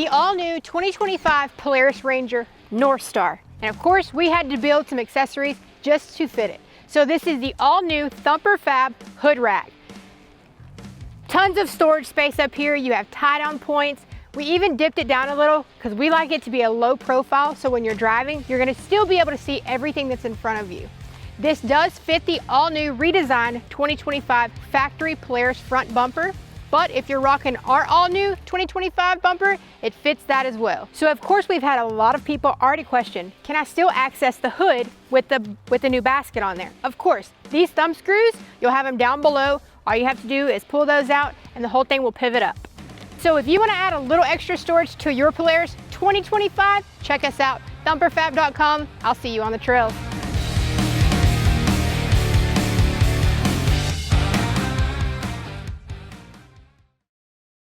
the all-new 2025 Polaris Ranger North Star. And of course, we had to build some accessories just to fit it. So this is the all-new Thumper Fab Hood Rack. Tons of storage space up here. You have tie-down points. We even dipped it down a little because we like it to be a low profile, so when you're driving, you're gonna still be able to see everything that's in front of you. This does fit the all-new redesigned 2025 factory Polaris front bumper, but if you're rocking our all-new 2025 bumper, it fits that as well. So of course, we've had a lot of people already question, can I still access the hood with the new basket on there? Of course, these thumb screws, you'll have them down below. All you have to do is pull those out and the whole thing will pivot up. So if you want to add a little extra storage to your Polaris 2025, check us out, thumperfab.com. I'll see you on the trails.